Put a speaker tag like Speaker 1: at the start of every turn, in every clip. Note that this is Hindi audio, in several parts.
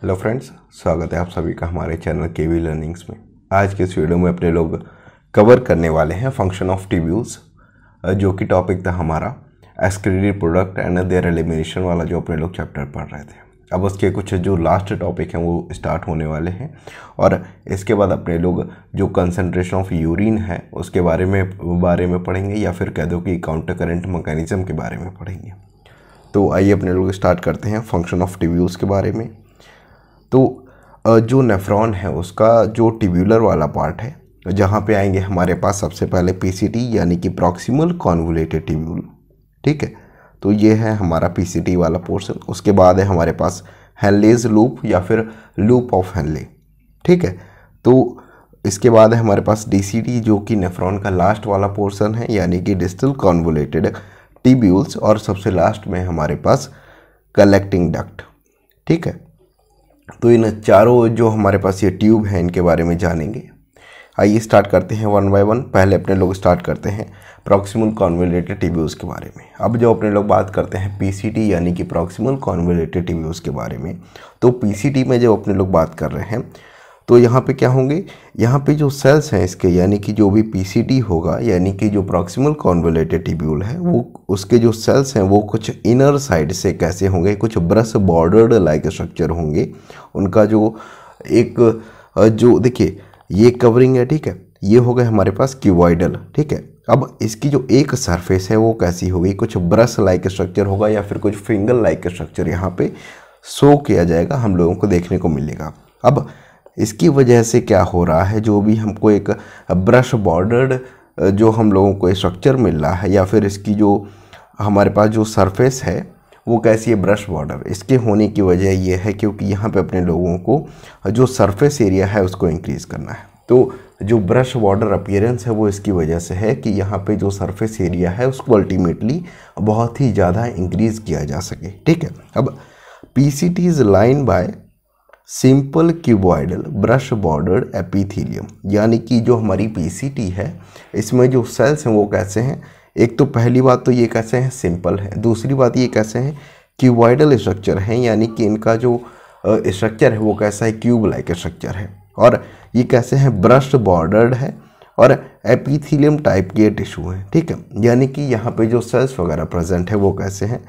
Speaker 1: हेलो फ्रेंड्स, स्वागत है आप सभी का हमारे चैनल केवी लर्निंग्स में। आज के इस वीडियो में अपने लोग कवर करने वाले हैं फंक्शन ऑफ ट्यूब्यूल्स, जो कि टॉपिक था हमारा एस्क्रिडेड प्रोडक्ट एंड देयर एलिमिनेशन वाला, जो अपने लोग चैप्टर पढ़ रहे थे। अब उसके कुछ जो लास्ट टॉपिक हैं वो स्टार्ट होने वाले हैं और इसके बाद अपने लोग जो कंसंट्रेशन ऑफ यूरिन है उसके बारे में पढ़ेंगे, या फिर कह दो कि काउंटर करंट मैकेनिज्म के बारे में पढ़ेंगे। तो आइए अपने लोग स्टार्ट करते हैं फंक्शन ऑफ ट्यूब्यूल्स के बारे में। तो जो नेफ्रॉन है उसका जो ट्यूब्यूलर वाला पार्ट है, जहाँ पे आएंगे हमारे पास सबसे पहले पीसीटी यानी कि प्रॉक्सिमल कॉन्वोल्यूटेड ट्यूब्यूल। ठीक है, तो ये है हमारा पीसीटी वाला पोर्शन। उसके बाद है हमारे पास हेनलेज लूप या फिर लूप ऑफ हेनले। ठीक है, तो इसके बाद है हमारे पास डीसीटी, जो कि नेफ्रॉन का लास्ट वाला पोर्शन है यानी कि डिस्टल कॉन्वोल्यूटेड ट्यूब्यूल्स। और सबसे लास्ट में हमारे पास कलेक्टिंग डक्ट। ठीक है, तो इन चारों जो हमारे पास ये ट्यूब हैं इनके बारे में जानेंगे। आइए स्टार्ट करते हैं वन बाय वन। पहले अपने लोग स्टार्ट करते हैं प्रॉक्सिमल कॉन्वोल्यूटेड ट्यूब्यूल्स के बारे में। अब जो अपने लोग बात करते हैं पीसीटी यानी कि प्रॉक्सिमल कॉन्वोल्यूटेड ट्यूब्यूल्स के बारे में, तो पीसीटी में जो अपने लोग बात कर रहे हैं तो यहाँ पे क्या होंगे, यहाँ पे जो सेल्स हैं इसके, यानी कि जो भी पीसीटी होगा यानी कि जो प्रॉक्सिमल कॉन्वोल्यूटेड ट्यूब्यूल है वो उसके जो सेल्स हैं वो कुछ इनर साइड से कैसे होंगे, कुछ ब्रश बॉर्डर्ड लाइक स्ट्रक्चर होंगे। उनका जो एक जो देखिए ये कवरिंग है, ठीक है, ये हो गए हमारे पास क्यूबॉइडल। ठीक है, अब इसकी जो एक सरफेस है वो कैसी होगी, कुछ ब्रश लाइक स्ट्रक्चर होगा या फिर कुछ फिंगर लाइक स्ट्रक्चर यहाँ पे शो किया जाएगा, हम लोगों को देखने को मिलेगा। अब इसकी वजह से क्या हो रहा है, जो भी हमको एक ब्रश बॉर्डर्ड जो हम लोगों को स्ट्रक्चर मिल रहा है या फिर इसकी जो हमारे पास जो सरफेस है वो कैसी है, ब्रश बॉर्डर। इसके होने की वजह ये है क्योंकि यहाँ पे अपने लोगों को जो सरफेस एरिया है उसको इंक्रीज़ करना है। तो जो ब्रश बॉर्डर अपीयरेंस है वो इसकी वजह से है कि यहाँ पे जो सरफेस एरिया है उसको अल्टीमेटली बहुत ही ज़्यादा इंक्रीज़ किया जा सके। ठीक है, अब PCT is line by simple cuboidal brush bordered epithelium, यानी कि जो हमारी पीसीटी है इसमें जो सेल्स हैं वो कैसे हैं, एक तो पहली बात तो ये कैसे हैं, सिंपल है। दूसरी बात ये कैसे हैं, क्यूबॉइडल स्ट्रक्चर हैं, यानी कि इनका जो स्ट्रक्चर है वो कैसा है, क्यूब लाइक स्ट्रक्चर है। और ये कैसे हैं, ब्रश बॉर्डर्ड है और एपिथेलियम टाइप के टिश्यू हैं। ठीक है, यानी कि यहाँ पे जो सेल्स वगैरह प्रेजेंट है वो कैसे हैं,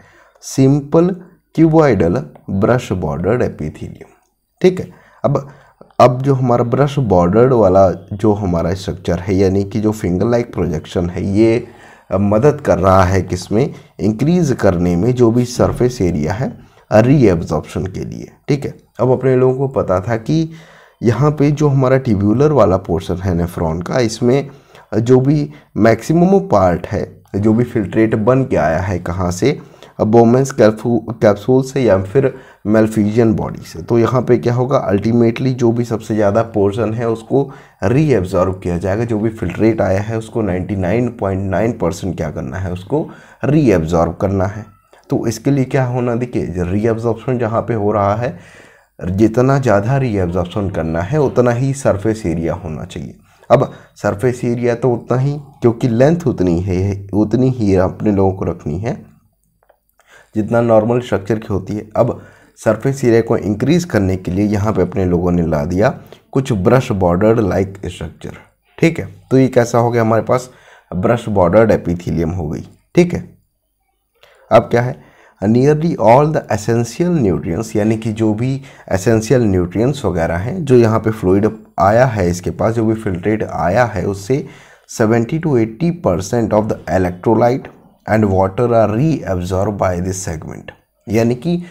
Speaker 1: simple cuboidal brush bordered epithelium. ठीक है, अब जो हमारा ब्रश बॉर्डर्ड वाला जो हमारा स्ट्रक्चर है यानी कि जो फिंगर लाइक प्रोजेक्शन है, ये मदद कर रहा है किसमें, इंक्रीज करने में जो भी सरफेस एरिया है रीएब्जॉर्प्शन के लिए। ठीक है, अब अपने लोगों को पता था कि यहाँ पे जो हमारा ट्यूब्यूलर वाला पोर्शन है नेफ्रॉन का, इसमें जो भी मैक्सिमम पार्ट है जो भी फिल्ट्रेट बन के आया है कहाँ से, बोमेंस कैप्सूल से या फिर मेलफिजियन बॉडी से। तो यहाँ पे क्या होगा, अल्टीमेटली जो भी सबसे ज़्यादा पोर्शन है उसको रीएब्जॉर्ब किया जाएगा। जो भी फिल्ट्रेट आया है उसको 99.9% क्या करना है, उसको रीएब्जॉर्ब करना है। तो इसके लिए क्या होना, देखिए रीएब्जॉर्प्शन जहाँ पे हो रहा है, जितना ज़्यादा रीएब्जॉर्प्शन करना है उतना ही सरफेस एरिया होना चाहिए। अब सरफेस एरिया तो उतना ही, क्योंकि लेंथ उतनी है, उतनी ही अपने लोगों को रखनी है जितना नॉर्मल स्ट्रक्चर की होती है। अब सरफेस एरिया को इंक्रीज करने के लिए यहाँ पे अपने लोगों ने ला दिया कुछ ब्रश बॉर्डर्ड लाइक स्ट्रक्चर। ठीक है, तो ये कैसा हो गया, हमारे पास ब्रश बॉर्डर्ड एपिथेलियम हो गई। ठीक है, अब क्या है, nearly all the essential nutrients, यानी कि जो भी एसेंशियल न्यूट्रिएंट्स वगैरह हैं जो यहाँ पे फ्लूइड आया है, इसके पास जो भी फिल्ट्रेट आया है उससे 70 to 80% of the electrolyte and water are reabsorb by this segment. यानी कि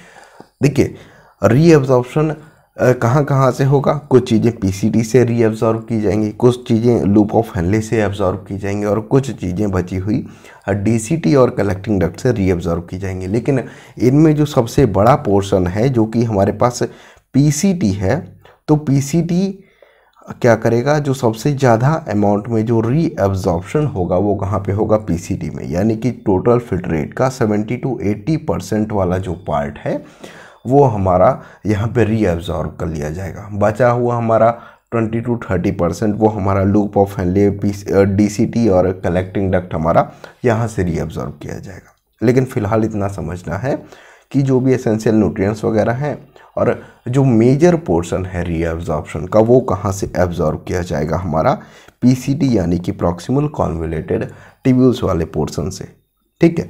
Speaker 1: देखिए रीअब्जॉर्प्शन कहाँ कहाँ से होगा, कुछ चीज़ें पीसीटी से रीअब्जॉर्ब की जाएंगी, कुछ चीज़ें लूप ऑफ हेनले से एब्जॉर्ब की जाएंगी और कुछ चीज़ें बची हुई डीसीटी और कलेक्टिंग डक्ट से रीअब्जॉर्ब की जाएंगी। लेकिन इनमें जो सबसे बड़ा पोर्शन है जो कि हमारे पास पीसीटी है, तो पीसीटी क्या करेगा, जो सबसे ज़्यादा अमाउंट में जो रीअब्जॉर्प्शन होगा वो कहाँ पे होगा, पीसीटी में। यानी कि टोटल फिल्ट्रेट का 70 to 80% वाला जो पार्ट है वो हमारा यहाँ पे रीअब्जॉर्ब कर लिया जाएगा। बचा हुआ हमारा 20 to 30% वो हमारा लूप ऑफ हेनले, डीसीटी और कलेक्टिंग डक्ट हमारा यहाँ से रीअब्जॉर्ब किया जाएगा। लेकिन फ़िलहाल इतना समझना है कि जो भी एसेंशियल न्यूट्रिएंट्स वगैरह हैं और जो मेजर पोर्शन है रीएब्जॉर्प्शन का वो कहाँ से एब्जॉर्ब किया जाएगा, हमारा पीसीटी यानी कि प्रॉक्सिमल कॉन्वोल्यूटेड ट्यूब्यूल्स वाले पोर्शन से। ठीक है।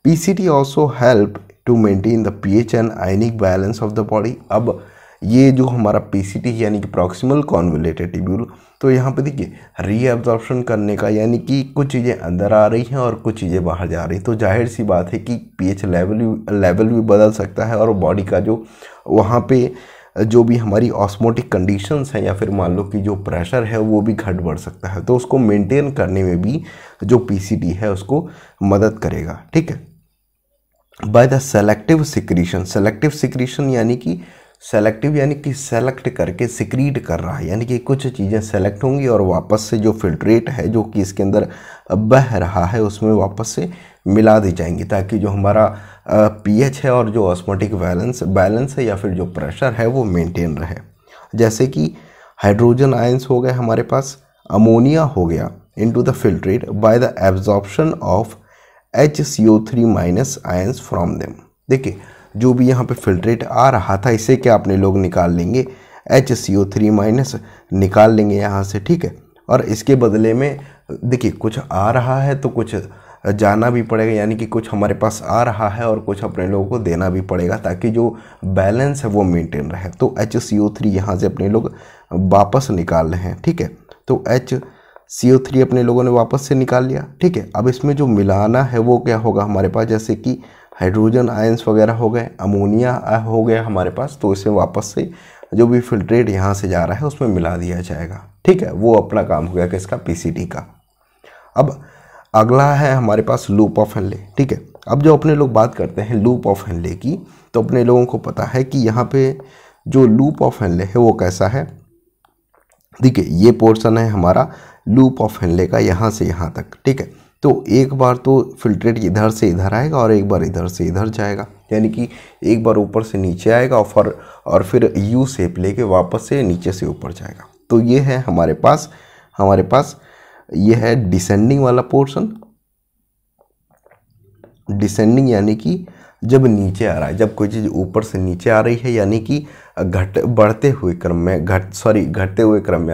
Speaker 1: PCT also help to maintain the pH and ionic balance of the body. अब ये जो हमारा पीसीटी यानी कि प्रॉक्सिमल कॉन्वोल्यूटेड ट्यूब्यूल, तो यहाँ पे देखिए रीएब्जॉर्प्शन करने का यानी कि कुछ चीज़ें अंदर आ रही हैं और कुछ चीज़ें बाहर जा रही, तो जाहिर सी बात है कि पीएच लेवल भी बदल सकता है और बॉडी का जो वहाँ पे जो भी हमारी ऑस्मोटिक कंडीशंस हैं या फिर मान लो कि जो प्रेशर है वो भी घट बढ़ सकता है, तो उसको मेंटेन करने में भी जो पीसीटी है उसको मदद करेगा। ठीक है। By the selective secretion, selective secretion यानी कि सेलेक्टिव यानी कि सेलेक्ट करके सिक्रीट कर रहा है, यानी कि कुछ चीज़ें सेलेक्ट होंगी और वापस से जो फिल्ट्रेट है जो कि इसके अंदर बह रहा है उसमें वापस से मिला दी जाएंगी, ताकि जो हमारा पीएच है और जो ऑस्मोटिक बैलेंस है या फिर जो प्रेशर है वो मेंटेन रहे। जैसे कि हाइड्रोजन आयंस हो गए हमारे पास, अमोनिया हो गया into the filtrate by the absorption of HCO3 minus ions from them. देखिए जो भी यहाँ पे फिल्ट्रेट आ रहा था इसे क्या अपने लोग निकाल लेंगे, HCO3 माइनस निकाल लेंगे यहाँ से। ठीक है। और इसके बदले में देखिए कुछ आ रहा है तो कुछ जाना भी पड़ेगा, यानी कि कुछ हमारे पास आ रहा है और कुछ अपने लोगों को देना भी पड़ेगा ताकि जो बैलेंस है वो मेंटेन रहे। तो HCO3 यहाँ से अपने लोग वापस निकाल रहे हैं। ठीक है। तो HCO3 अपने लोगों ने वापस से निकाल लिया। ठीक है। अब इसमें जो मिलाना है वो क्या होगा हमारे पास, जैसे कि हाइड्रोजन आयंस वगैरह हो गए, अमोनिया हो गया हमारे पास, तो इसे वापस से जो भी फिल्ट्रेट यहाँ से जा रहा है उसमें मिला दिया जाएगा। ठीक है। वो अपना काम हो गया किसका, पीसीटी का। अब अगला है हमारे पास लूप ऑफ हेनले। ठीक है। अब जो अपने लोग बात करते हैं लूप ऑफ हेनले की, तो अपने लोगों को पता है कि यहाँ पे जो लूप ऑफ हेनले है वो कैसा है। देखिए ये पोर्शन है हमारा लूप ऑफ हेनले का यहाँ से यहाँ तक। ठीक है। तो एक बार तो फिल्ट्रेट इधर से इधर आएगा और एक बार इधर से इधर जाएगा, यानी कि एक बार ऊपर से नीचे आएगा और फिर यू शेप लेके वापस से नीचे से ऊपर जाएगा। तो ये है हमारे पास ये है डिसेंडिंग वाला पोर्शन। डिसेंडिंग यानी कि जब नीचे आ रहा है, जब कोई चीज़ ऊपर से नीचे आ रही है यानी कि घटते हुए क्रम में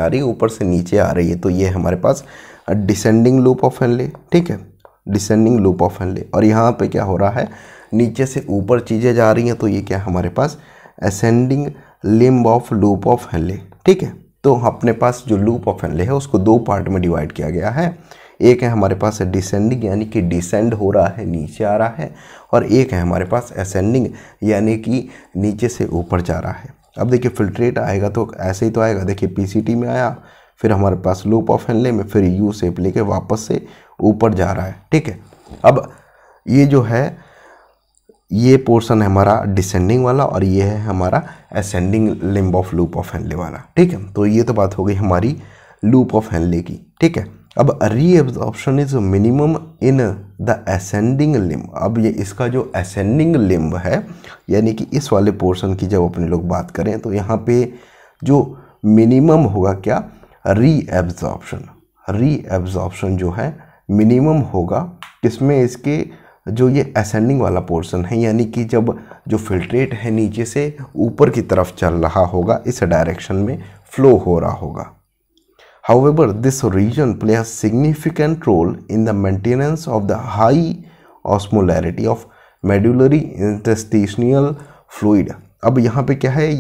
Speaker 1: आ रही है, ऊपर से नीचे आ रही है, तो ये हमारे पास डिसेंडिंग लूप ऑफ हेनले। ठीक है। Descending loop of Henle. और यहाँ पे क्या हो रहा है, नीचे से ऊपर चीज़ें जा रही हैं, तो ये क्या हमारे पास ascending limb of loop of Henle. ठीक है। तो अपने पास जो लूप ऑफ हेनले है उसको दो पार्ट में डिवाइड किया गया है। एक है हमारे पास डिसेंडिंग यानी कि डिसेंड हो रहा है, नीचे आ रहा है, और एक है हमारे पास असेंडिंग यानी कि नीचे से ऊपर जा रहा है। अब देखिए फिल्ट्रेट आएगा तो ऐसे ही तो आएगा, देखिए पीसीटी में आया, फिर हमारे पास लूप ऑफ हेनले में, फिर यू शेप लेके वापस से ऊपर जा रहा है। ठीक है। अब ये जो है ये पोर्शन है हमारा डिसेंडिंग वाला और ये है हमारा ascending limb of loop of Henley वाला। ठीक है। तो ये तो बात हो गई हमारी लूप ऑफ हेनले की। ठीक है। अब reabsorption is minimum in the ascending limb. अब ये इसका जो असेंडिंग लिम्ब है यानी कि इस वाले पोर्शन की जब अपने लोग बात करें तो यहाँ पे जो मिनिमम होगा क्या, रीएब्जॉर्प्शन जो है मिनिमम होगा किसमें, इसके जो ये असेंडिंग वाला पोर्शन है, यानी कि जब जो फिल्ट्रेट है नीचे से ऊपर की तरफ चल रहा होगा, इस डायरेक्शन में फ्लो हो रहा होगा। However, this region plays a significant role in the maintenance of the high osmolarity of medullary interstitial fluid। अब यहाँ पे क्या है,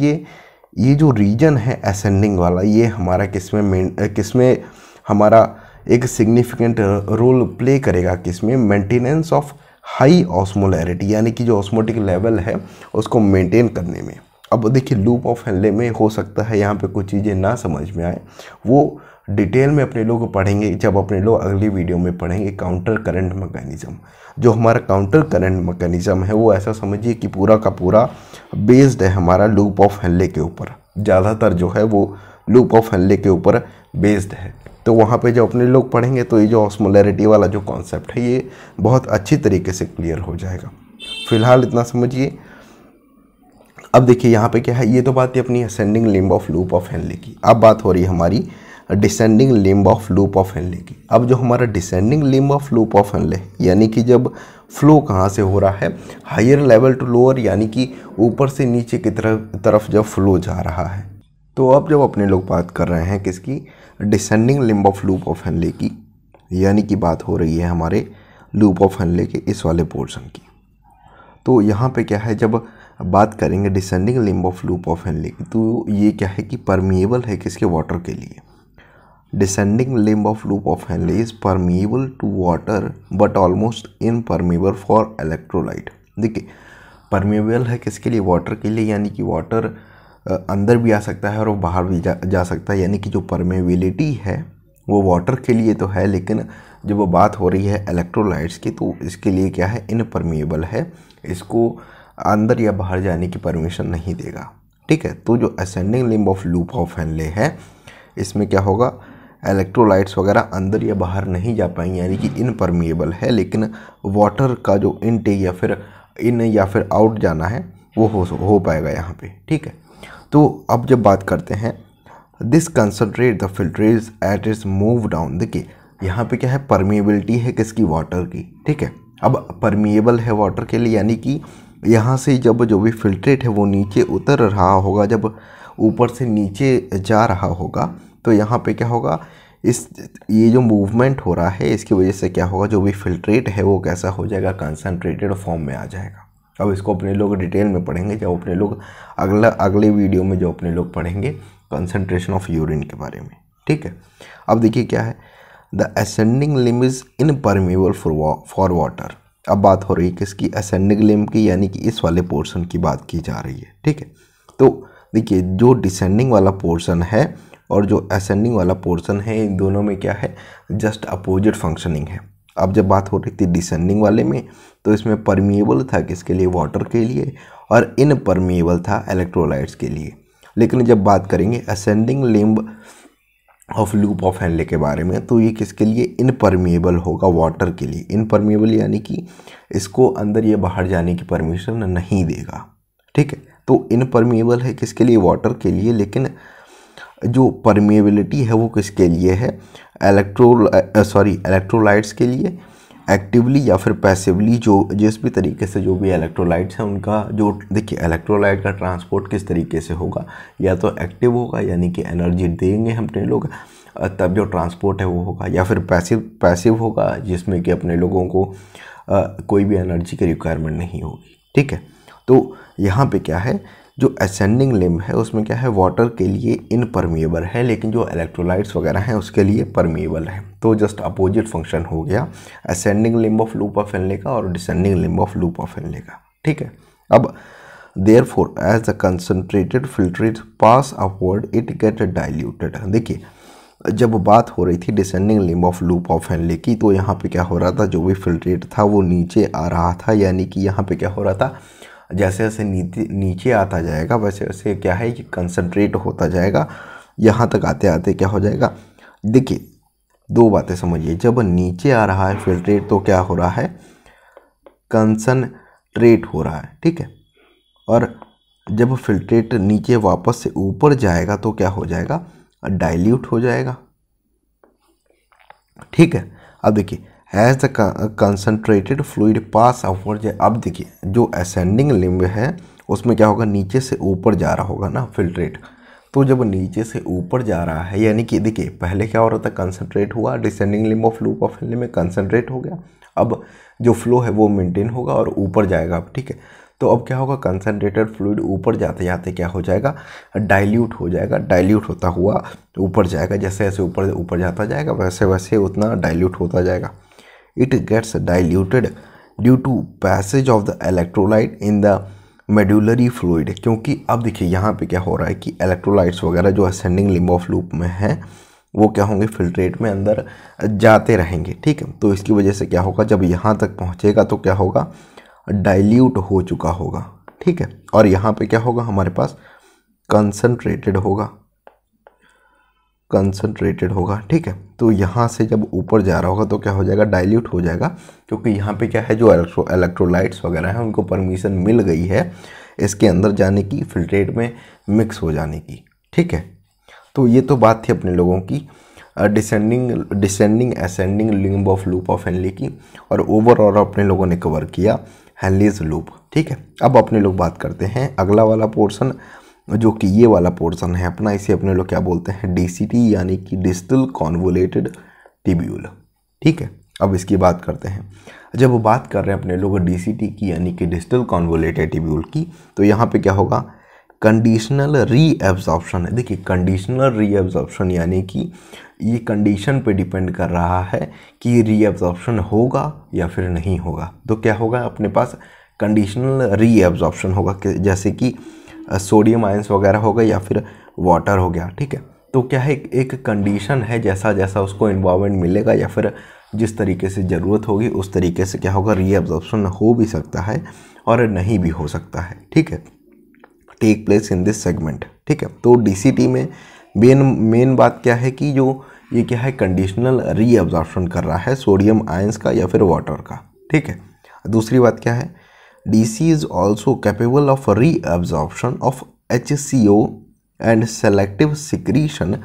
Speaker 1: ये जो रीजन है असेंडिंग वाला, ये हमारा किसमें हमारा एक सिग्निफिकेंट रोल प्ले करेगा, किसमें, मेंटेनेंस ऑफ हाई ऑस्मोलैरिटी, यानी कि जो ऑस्मोटिक लेवल है उसको मेंटेन करने में। अब देखिए लूप ऑफ हेनले में हो सकता है यहाँ पे कुछ चीज़ें ना समझ में आए, वो डिटेल में अपने लोग पढ़ेंगे जब अपने लोग अगली वीडियो में पढ़ेंगे काउंटर करंट मैकेनिज्म। जो हमारा काउंटर करंट मैकेनिज्म है वो ऐसा समझिए कि पूरा का पूरा बेस्ड है हमारा लूप ऑफ हेनले के ऊपर, ज़्यादातर जो है वो लूप ऑफ हेनले के ऊपर बेस्ड है। तो वहाँ पे जब अपने लोग पढ़ेंगे तो ये जो ऑस्मोलैरिटी वाला जो कॉन्सेप्ट है ये बहुत अच्छी तरीके से क्लियर हो जाएगा। फिलहाल इतना समझिए। अब देखिए यहाँ पे क्या है, ये तो बात है अपनी ascending limb of loop of Henle की। अब बात हो रही है हमारी descending limb of loop of Henle की। अब जो हमारा descending limb of loop of Henley यानी कि जब फ्लो कहाँ से हो रहा है, हायर लेवल टू लोअर, यानी कि ऊपर से नीचे की तरफ जब फ्लो जा रहा है। तो अब जब अपने लोग बात कर रहे हैं किसकी, descending limb of loop of Henle की, यानी कि बात हो रही है हमारे लूप ऑफ हेनले के इस वाले पोर्शन की। तो यहाँ पे क्या है, जब बात करेंगे descending limb of loop of Henle की, तो ये क्या है कि परमिएबल है किसके, वाटर के लिए। Descending limb of loop of Henle is permeable to water but almost impermeable for electrolyte. देखिए परमिएबल है किसके लिए, वाटर के लिए, यानी कि वाटर अंदर भी आ सकता है और वो बाहर भी जा सकता है, यानी कि जो परमेबिलिटी है वो वाटर के लिए तो है, लेकिन जब वो बात हो रही है इलेक्ट्रोलाइट्स की तो इसके लिए क्या है, इनपरमिएबल है, इसको अंदर या बाहर जाने की परमिशन नहीं देगा। ठीक है, तो जो ascending limb of loop of Henley है इसमें क्या होगा, इलेक्ट्रोलाइट्स वगैरह अंदर या बाहर नहीं जा पाएंगे, यानी कि इनपरमिएबल है, लेकिन वाटर का जो इनटेक या फिर इन या फिर आउट जाना है वो हो पाएगा यहाँ पे। ठीक है, तो अब जब बात करते हैं this concentrate the filtrate at its move down. देखिए यहाँ पे क्या है, परमिएबिलिटी है किसकी, वाटर की। ठीक है, अब परमिएबल है वाटर के लिए, यानी कि यहाँ से जब जो भी फिल्ट्रेट है वो नीचे उतर रहा होगा, जब ऊपर से नीचे जा रहा होगा, तो यहाँ पे क्या होगा, ये जो मूवमेंट हो रहा है इसकी वजह से क्या होगा, जो भी फिल्ट्रेट है वो कैसा हो जाएगा, कंसनट्रेटेड फॉर्म में आ जाएगा। अब इसको अपने लोग डिटेल में पढ़ेंगे जब अपने लोग अगले वीडियो में जो अपने लोग पढ़ेंगे कंसंट्रेशन ऑफ यूरिन के बारे में। ठीक है, अब देखिए क्या है, the ascending limb is impermeable for water. अब बात हो रही है किसकी, असेंडिंग लिम्ब की, यानी कि इस वाले पोर्शन की बात की जा रही है। ठीक है, तो देखिए जो डिसेंडिंग वाला पोर्शन है और जो असेंडिंग वाला पोर्शन है, इन दोनों में क्या है, जस्ट अपोजिट फंक्शनिंग है। अब जब बात हो रही थी डिसेंडिंग वाले में तो इसमें परमिएबल था किसके लिए, वाटर के लिए, और इनपरमिएबल था इलेक्ट्रोलाइट्स के लिए। लेकिन जब बात करेंगे ascending limb of loop of Henley के बारे में तो ये किसके लिए, इनपरमिएबल होगा, वाटर के लिए। इनपरमिएबल यानी कि इसको अंदर या बाहर जाने की परमिशन नहीं देगा। ठीक है, तो इनपरमिएबल है किसके लिए, वाटर के लिए, लेकिन जो परमिएबिलिटी है वो किसके लिए है, इलेक्ट्रोलाइट्स के लिए। एक्टिवली या फिर पैसिवली, जो जिस भी तरीके से जो भी इलेक्ट्रोलाइट्स हैं उनका जो, देखिए इलेक्ट्रोलाइट का ट्रांसपोर्ट किस तरीके से होगा, या तो एक्टिव होगा यानी कि एनर्जी देंगे अपने लोग तब जो ट्रांसपोर्ट है वो होगा, या फिर पैसिव होगा जिसमें कि अपने लोगों को कोई भी एनर्जी की रिक्वायरमेंट नहीं होगी। ठीक है, तो यहाँ पे क्या है, जो असेंडिंग लिम्ब है उसमें क्या है, वाटर के लिए इनपरमिएबल है, लेकिन जो इलेक्ट्रोलाइट्स वगैरह हैं उसके लिए परमिएबल है। तो जस्ट अपोजिट फंक्शन हो गया ascending limb of loop of Henle का और descending limb of loop of Henle का। ठीक है, अब therefore as the concentrated filtrate pass upward it get diluted. देखिए जब बात हो रही थी descending limb of loop of Henle की तो यहाँ पे क्या हो रहा था, जो भी फिल्ट्रेट था वो नीचे आ रहा था, यानी कि यहाँ पे क्या हो रहा था, जैसे जैसे नीचे आता जाएगा वैसे वैसे क्या है कि कंसंट्रेट होता जाएगा। यहाँ तक आते आते क्या हो जाएगा, देखिए दो बातें समझिए, जब नीचे आ रहा है फिल्ट्रेट तो क्या हो रहा है, कंसंट्रेट हो रहा है। ठीक है, और जब फिल्ट्रेट नीचे वापस से ऊपर जाएगा तो क्या हो जाएगा, डाइल्यूट हो जाएगा। ठीक है, अब देखिए as the concentrated fluid pass upward. अब देखिए जो असेंडिंग लिम्ब है उसमें क्या होगा, नीचे से ऊपर जा रहा होगा ना फिल्ट्रेट, तो जब नीचे से ऊपर जा रहा है यानी कि देखिए पहले क्या हो रहा था, कंसंट्रेट हुआ, descending limb of loop of Henley में कंसंट्रेट हो गया, अब जो फ्लो है वो मेंटेन होगा और ऊपर जाएगा। अब ठीक है, तो अब क्या होगा, कंसंट्रेटेड फ्लूइड ऊपर जाते जाते क्या हो जाएगा, डाइल्यूट हो जाएगा, डाइल्यूट होता हुआ ऊपर जाएगा, जैसे जैसे ऊपर जाता जाएगा वैसे वैसे उतना डाइल्यूट होता जाएगा। It gets diluted due to passage of the electrolyte in the medullary fluid. क्योंकि अब देखिए यहाँ पे क्या हो रहा है कि इलेक्ट्रोलाइट्स वगैरह जो असेंडिंग लिम्ब ऑफ लूप में है वो क्या होंगे, फिल्ट्रेट में अंदर जाते रहेंगे। ठीक है, तो इसकी वजह से क्या होगा, जब यहाँ तक पहुँचेगा तो क्या होगा, डाइल्यूट हो चुका होगा। ठीक है, और यहाँ पे क्या होगा, हमारे पास कंसंट्रेटेड होगा। ठीक है, तो यहाँ से जब ऊपर जा रहा होगा तो क्या हो जाएगा, डाइल्यूट हो जाएगा, क्योंकि यहाँ पे क्या है, जो इलेक्ट्रोलाइट्स वगैरह हैं उनको परमिशन मिल गई है इसके अंदर जाने की, फिल्ट्रेट में मिक्स हो जाने की। ठीक है, तो ये तो बात थी अपने लोगों की descending ascending limb of loop of Henley की, और ओवरऑल अपने लोगों ने कवर किया हेनलीज लूप। ठीक है, अब अपने लोग बात करते हैं अगला वाला पोर्शन, जो कि ये वाला पोर्शन है अपना, इसे अपने लोग क्या बोलते हैं, डीसीटी यानी कि डिस्टल कॉन्वोलेटेड ट्यूब्यूल। ठीक है, अब इसकी बात करते हैं। जब वो बात कर रहे हैं अपने लोग डीसीटी की यानी कि डिस्टल कॉन्वोलेटेड ट्यूब्यूल की, तो यहाँ पे क्या होगा, कंडीशनल रीएब्जॉर्प्शन है। देखिए कंडीशनल रीएब्जॉर्प्शन यानी कि ये कंडीशन पे डिपेंड कर रहा है कि रीएब्जॉर्प्शन होगा या फिर नहीं होगा। तो क्या होगा अपने पास, कंडीशनल रीएब्जॉर्प्शन होगा, जैसे कि सोडियम आयंस वगैरह हो गए या फिर वाटर हो गया। ठीक है, तो क्या है, एक कंडीशन है, जैसा जैसा उसको इन्वायरमेंट मिलेगा या फिर जिस तरीके से ज़रूरत होगी उस तरीके से क्या होगा, रीएब्जॉर्प्शन हो भी सकता है और नहीं भी हो सकता है। ठीक है, take place in this segment. ठीक है, तो डीसीटी में मेन बात क्या है कि जो ये क्या है, कंडीशनल रीअब्जॉर्प्शन कर रहा है सोडियम आयंस का या फिर वाटर का। ठीक है, दूसरी बात क्या है, DC is also capable of reabsorption of HCO and selective secretion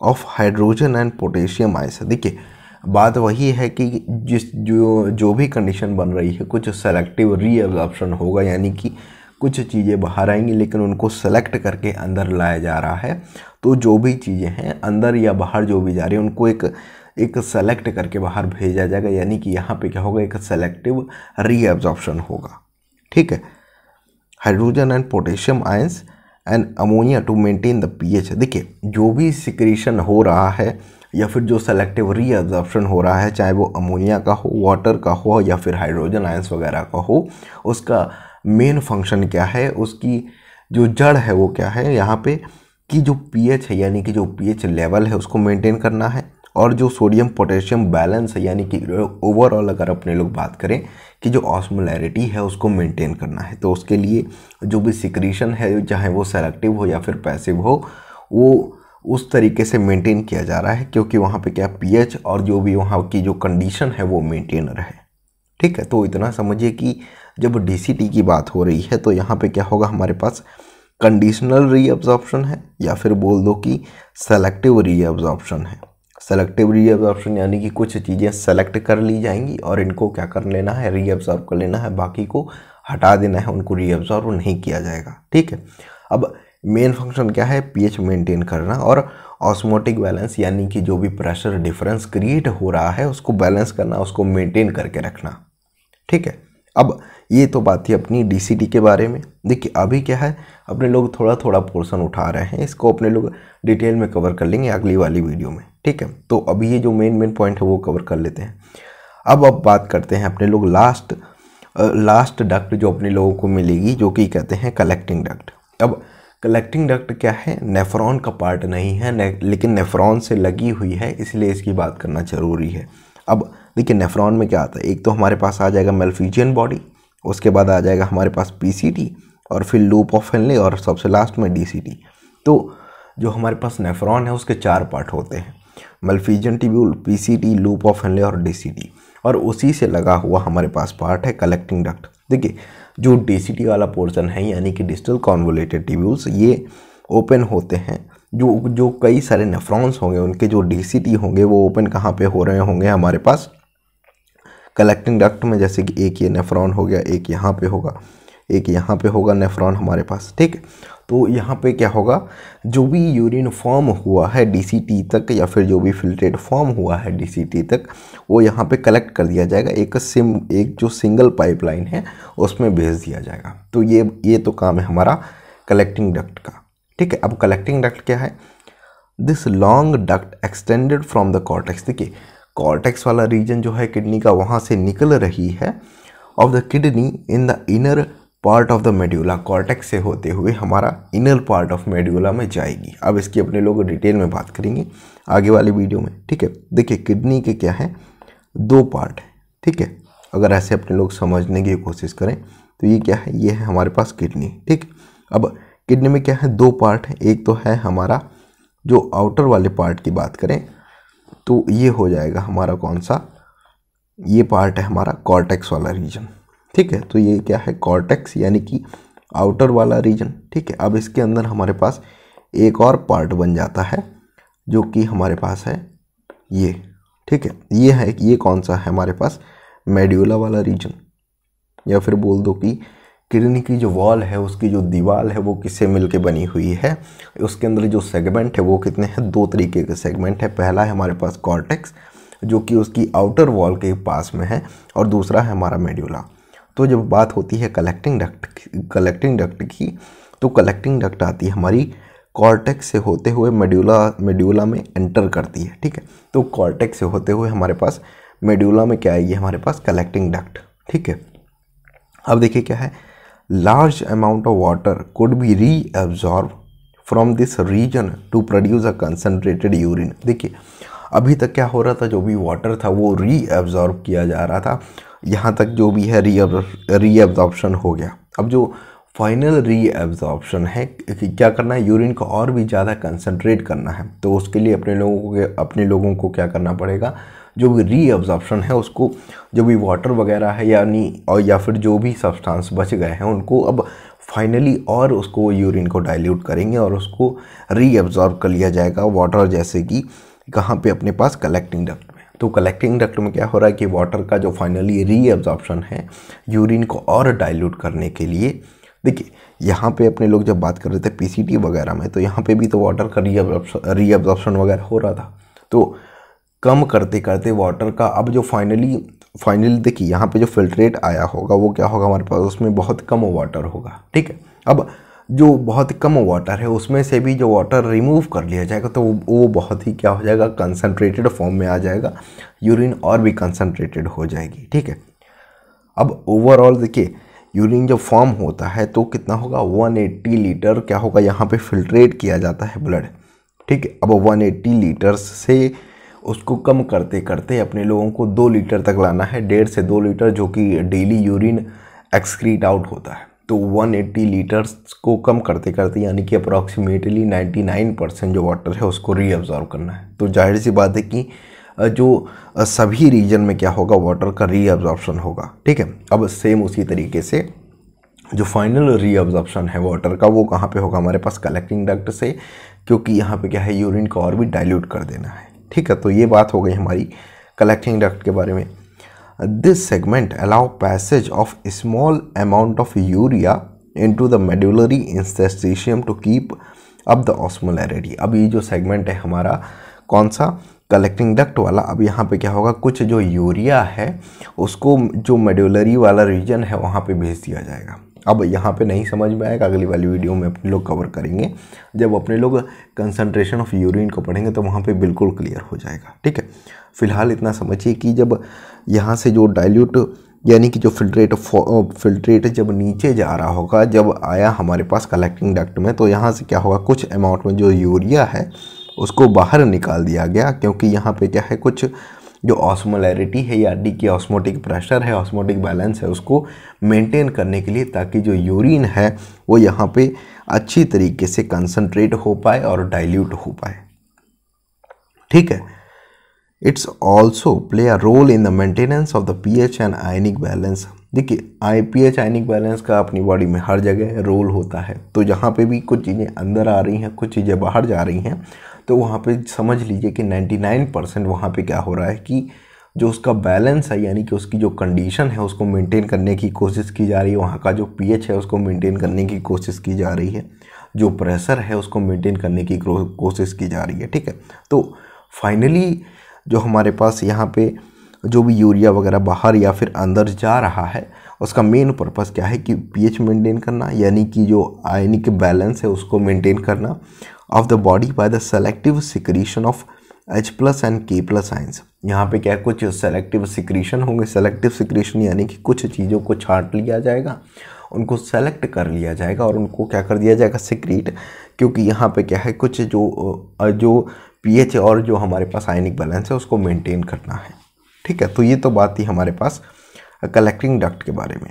Speaker 1: of hydrogen and potassium ions. देखिए बात वही है कि जो भी कंडीशन बन रही है, कुछ सेलेक्टिव रीअब्जॉर्प्शन होगा, यानी कि कुछ चीज़ें बाहर आएंगी लेकिन उनको सेलेक्ट करके अंदर लाया जा रहा है। तो जो भी चीज़ें हैं अंदर या बाहर जो भी जा रही है उनको एक सेलेक्ट करके बाहर भेजा जाएगा, यानी कि यहाँ पे क्या होगा, एक सेलेक्टिव रीअब्जॉर्प्शन होगा। ठीक है, hydrogen and potassium ions and ammonia to maintain the pH. देखिए जो भी सिक्रीशन हो रहा है या फिर जो सेलेक्टिव रीअब्जॉर्प्शन हो रहा है, चाहे वो अमोनिया का हो, वाटर का हो या फिर हाइड्रोजन आयंस वगैरह का हो, उसका मेन फंक्शन क्या है, उसकी जो जड़ है वो क्या है यहाँ पे, कि जो पीएच है यानी कि जो पीएच लेवल है उसको मेंटेन करना है, और जो सोडियम पोटेशियम बैलेंस है यानी कि ओवरऑल अगर अपने लोग बात करें कि जो ऑस्मोलैरिटी है उसको मेंटेन करना है। तो उसके लिए जो भी सिक्रीशन है, चाहे वो सेलेक्टिव हो या फिर पैसिव हो, वो उस तरीके से मेंटेन किया जा रहा है, क्योंकि वहाँ पे क्या पीएच और जो भी वहाँ की जो कंडीशन है वो मेंटेन रहे। ठीक है, तो इतना समझिए कि जब डीसीटी की बात हो रही है तो यहाँ पे क्या होगा, हमारे पास कंडीशनल रीअब्जॉर्प्शन है या फिर बोल दो कि सेलेक्टिव रीअब्जॉर्प्शन है। सेलेक्टिव रीअब्जॉर्प्शन यानी कि कुछ चीज़ें सेलेक्ट कर ली जाएंगी और इनको क्या कर लेना है, रीअब्जॉर्ब कर लेना है, बाकी को हटा देना है, उनको रीअब्जॉर्ब नहीं किया जाएगा। ठीक है, अब मेन फंक्शन क्या है, पीएच मेंटेन करना और ऑस्मोटिक बैलेंस यानी कि जो भी प्रेशर डिफरेंस क्रिएट हो रहा है उसको बैलेंस करना, उसको मेंटेन करके रखना। ठीक है, अब ये तो बात थी अपनी डीसीटी के बारे में। देखिए अभी क्या है, अपने लोग थोड़ा थोड़ा पोर्शन उठा रहे हैं, इसको अपने लोग डिटेल में कवर कर लेंगे अगली वाली वीडियो में। ठीक है, तो अभी ये जो मेन पॉइंट है वो कवर कर लेते हैं। अब बात करते हैं अपने लोग लास्ट डक्ट जो अपने लोगों को मिलेगी, जो कि कहते हैं कलेक्टिंग डक्ट। अब कलेक्टिंग डक्ट क्या है, नेफ्रॉन का पार्ट नहीं है, लेकिन नेफ्रॉन से लगी हुई है, इसलिए इसकी बात करना जरूरी है। अब देखिए नेफ्रॉन में क्या आता है, एक तो हमारे पास आ जाएगा मेल्फिजियन बॉडी, उसके बाद आ जाएगा हमारे पास पीसीटी, और फिर लूप ऑफ हेनले, और सबसे लास्ट में डीसीटी। तो जो हमारे पास नेफ्रॉन है उसके 4 पार्ट होते हैं, Malpighian tubule, PCT, loop of Henle और डीसीटी, और उसी से लगा हुआ हमारे पास पार्ट है कलेक्टिंग डक्ट। देखिए जो डीसीटी वाला पोर्शन है यानी कि डिस्टल कॉन्वोलेटेड ट्यूब्यूल्स, ये ओपन होते हैं। जो कई सारे नेफ्रॉन्स होंगे उनके जो डीसीटी होंगे वो ओपन कहाँ पे हो रहे होंगे, हमारे पास कलेक्टिंग डक्ट में। जैसे कि एक ये नेफ्रॉन हो गया, एक यहाँ पे होगा, एक यहाँ पे होगा नेफ्रॉन हमारे पास। ठीक है, तो यहाँ पे क्या होगा, जो भी यूरिन फॉर्म हुआ है डीसीटी तक या फिर जो भी फिल्ट्रेट फॉर्म हुआ है डीसीटी तक, वो यहाँ पे कलेक्ट कर दिया जाएगा, एक जो सिंगल पाइपलाइन है उसमें भेज दिया जाएगा। तो ये तो काम है हमारा कलेक्टिंग डक्ट का। ठीक है, अब कलेक्टिंग डक्ट क्या है, this long duct extended from the cortex. देखिए कॉर्टेक्स वाला रीजन जो है किडनी का, वहाँ से निकल रही है, of the kidney in the inner part of the medulla, cortex से होते हुए हमारा इनर पार्ट ऑफ मेड्यूला में जाएगी। अब इसकी अपने लोग डिटेल में बात करेंगे आगे वाली वीडियो में। ठीक है, देखिए किडनी के क्या है, 2 पार्ट है। ठीक है, अगर ऐसे अपने लोग समझने की कोशिश करें तो ये क्या है, ये है हमारे पास किडनी। ठीक, अब किडनी में क्या है, 2 पार्ट है, एक तो है हमारा जो आउटर वाले पार्ट की बात करें तो ये हो जाएगा हमारा कौन सा, ये पार्ट है हमारा कॉर्टेक्स वाला रीजन। ठीक है, तो ये क्या है, कॉर्टेक्स यानी कि आउटर वाला रीजन। ठीक है, अब इसके अंदर हमारे पास एक और पार्ट बन जाता है जो कि हमारे पास है ये, ठीक है। ये है, ये कौन सा है हमारे पास, मेड्यूला वाला रीजन, या फिर बोल दो कि किडनी की जो वॉल है उसकी जो दीवार है वो किससे मिलके बनी हुई है। उसके अंदर जो सेगमेंट है वो कितने हैं, 2 तरीके के सेगमेंट है। पहला है हमारे पास कॉर्टेक्स जो कि उसकी आउटर वॉल के पास में है, और दूसरा है हमारा मेड्यूला। तो जब बात होती है कलेक्टिंग डक्ट की, तो कलेक्टिंग डक्ट आती है हमारी कॉर्टेक्स से होते हुए मेड्यूला में एंटर करती है, ठीक है। तो कॉर्टेक्स से होते हुए हमारे पास मेड्यूला में क्या आएगी, हमारे पास कलेक्टिंग डक्ट, ठीक है। अब देखिए क्या है, large amount of water could be reabsorb from this region to produce a concentrated urine. देखिए अभी तक क्या हो रहा था, जो भी वाटर था वो रीअब्जॉर्ब किया जा रहा था, यहाँ तक जो भी है रीअब्जॉर्प्शन हो गया। अब जो फाइनल रीअब्जॉर्प्शन है कि क्या करना है, यूरिन को और भी ज़्यादा कंसंट्रेट करना है, तो उसके लिए अपने लोगों को क्या करना पड़ेगा, जो भी रीअब्जॉर्प्शन है उसको, जो भी वाटर वगैरह है या फिर जो भी सब्सटेंस बच गए हैं उनको अब फाइनली और उसको यूरिन को डाइल्यूट करेंगे और उसको रीअब्जॉर्ब कर लिया जाएगा वाटर, जैसे कि कहाँ पे अपने पास कलेक्टिंग डक्ट में। तो कलेक्टिंग डक्ट में क्या हो रहा है कि वाटर का जो फाइनली रीअब्जॉर्प्शन है यूरिन को और डाइल्यूट करने के लिए, देखिए यहाँ पे अपने लोग जब बात कर रहे थे पीसीटी वगैरह में, तो यहाँ पे भी तो वाटर का रीअब्जॉर्प्शन वगैरह हो रहा था। तो कम करते करते वाटर का अब जो फाइनली देखिए यहाँ पे जो फिल्ट्रेट आया होगा वो क्या होगा हमारे पास, उसमें बहुत कम वाटर होगा, ठीक है। अब जो बहुत कम वाटर है उसमें से भी जो वाटर रिमूव कर लिया जाएगा तो वो बहुत ही क्या हो जाएगा, कंसनट्रेटेड फॉर्म में आ जाएगा, यूरिन और भी कंसनट्रेटेड हो जाएगी, ठीक है। अब ओवरऑल देखिए यूरिन जब फॉर्म होता है तो कितना होगा, 180 लीटर क्या होगा, यहाँ पे फिल्ट्रेट किया जाता है ब्लड, ठीक है। अब 180 लीटर से उसको कम करते करते अपने लोगों को 2 लीटर तक लाना है, 1.5 से 2 लीटर जो कि डेली यूरिन एक्सक्रीट आउट होता है। तो 180 लीटर्स को कम करते करते यानी कि अप्रॉक्सीमेटली 99% जो वाटर है उसको रीअब्जॉर्ब करना है। तो जाहिर सी बात है कि जो सभी रीजन में क्या होगा, वाटर का रीअब्जॉर्प्शन होगा, ठीक है। अब सेम उसी तरीके से जो फाइनल रीअब्जॉर्प्शन है वाटर का वो कहाँ पे होगा, हमारे पास कलेक्टिंग डक्ट से, क्योंकि यहाँ पे क्या है यूरिन को और भी डाइल्यूट कर देना है, ठीक है। तो ये बात हो गई हमारी कलेक्टिंग डक्ट के बारे में। This segment allow passage of small amount of urea into the medullary interstitium to keep up the osmolarity. अब ये जो सेगमेंट है हमारा कौन सा, कलेक्टिंग डक्ट वाला। अब यहाँ पे क्या होगा, कुछ जो यूरिया है उसको जो मेडुलरी वाला रीजन है वहाँ पे भेज दिया जाएगा। अब यहाँ पे नहीं समझ में आएगा, अगली वाली वीडियो में अपने लोग कवर करेंगे, जब अपने लोग कंसंट्रेशन ऑफ यूरिन को पढ़ेंगे तो वहाँ पे बिल्कुल क्लियर हो जाएगा, ठीक है। फिलहाल इतना समझिए कि जब यहाँ से जो डाइल्यूट यानी कि जो फिल्ट्रेट जब नीचे जा रहा होगा, जब आया हमारे पास कलेक्टिंग डक्ट में, तो यहाँ से क्या होगा, कुछ अमाउंट में जो यूरिया है उसको बाहर निकाल दिया गया, क्योंकि यहाँ पे क्या है, कुछ जो ऑस्मोलैरिटी है या डी की ऑस्मोटिक प्रेशर है, ऑस्मोटिक बैलेंस है, उसको मेंटेन करने के लिए, ताकि जो यूरिन है वो यहाँ पे अच्छी तरीके से कंसंट्रेट हो पाए और डाइल्यूट हो पाए, ठीक है। It's also play a role in the maintenance of the pH and ionic balance. देखिए पीएच आयनिक बैलेंस का अपनी बॉडी में हर जगह रोल होता है, तो जहाँ पे भी कुछ चीज़ें अंदर आ रही हैं, कुछ चीज़ें बाहर जा रही हैं, तो वहाँ पे समझ लीजिए कि 99% वहाँ पे क्या हो रहा है कि जो उसका बैलेंस है यानी कि उसकी जो कंडीशन है उसको मेंटेन करने की कोशिश की जा रही है, वहाँ का जो पीएच है उसको मेंटेन करने की कोशिश की जा रही है, जो प्रेशर है उसको मेंटेन करने की कोशिश की जा रही है, ठीक है। तो फाइनली जो हमारे पास यहाँ पे जो भी यूरिया वगैरह बाहर या फिर अंदर जा रहा है उसका मेन पर्पस क्या है कि पीएच मेंटेन करना, यानी कि जो आयनिक बैलेंस है उसको मेंटेन करना of the body by the selective secretion of H+ and K+ ions. यहाँ पे क्या है, कुछ सेलेक्टिव सिक्रीशन होंगे। सेलेक्टिव सिक्रीशन यानी कि कुछ चीज़ों को छांट लिया जाएगा, उनको सेलेक्ट कर लिया जाएगा और उनको क्या कर दिया जाएगा, सिक्रीट, क्योंकि यहाँ पे क्या है, कुछ जो पीएच और जो हमारे पास आयनिक बैलेंस है उसको मेंटेन करना है, ठीक है। तो ये तो बात थी हमारे पास कलेक्टिंग डक्ट के बारे में।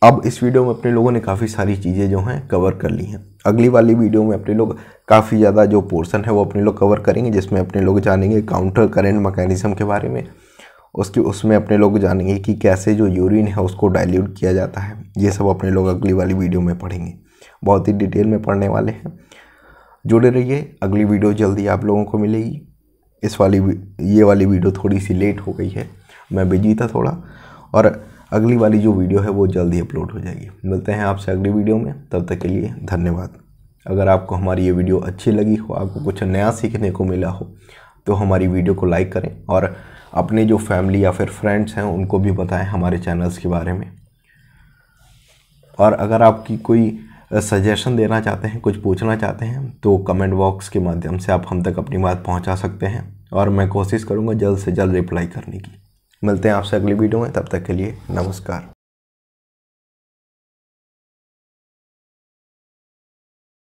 Speaker 1: अब इस वीडियो में अपने लोगों ने काफ़ी सारी चीज़ें जो हैं कवर कर ली हैं। अगली वाली वीडियो में अपने लोग काफ़ी ज़्यादा जो पोर्शन है वो अपने लोग कवर करेंगे, जिसमें अपने लोग जानेंगे काउंटर करेंट मैकेनिज्म के बारे में। उसमें अपने लोग जानेंगे कि कैसे जो यूरिन है उसको डाइल्यूट किया जाता है। ये सब अपने लोग अगली वाली वीडियो में पढ़ेंगे, बहुत ही डिटेल में पढ़ने वाले हैं। जुड़े रहिए, अगली वीडियो जल्दी आप लोगों को मिलेगी। ये वाली वीडियो थोड़ी सी लेट हो गई है, मैं बिजी था थोड़ा, और अगली वाली जो वीडियो है वो जल्दी अपलोड हो जाएगी। मिलते हैं आपसे अगली वीडियो में, तब तक के लिए धन्यवाद। अगर आपको हमारी ये वीडियो अच्छी लगी हो, आपको कुछ नया सीखने को मिला हो, तो हमारी वीडियो को लाइक करें और अपने जो फैमिली या फिर फ्रेंड्स हैं उनको भी बताएं हमारे चैनल्स के बारे में। और अगर आपकी कोई सजेशन देना चाहते हैं, कुछ पूछना चाहते हैं, तो कमेंट बॉक्स के माध्यम से आप हम तक अपनी बात पहुंचा सकते हैं और मैं कोशिश करूंगा जल्द से जल्द रिप्लाई करने की। मिलते हैं आपसे अगली वीडियो में, तब तक के लिए नमस्कार।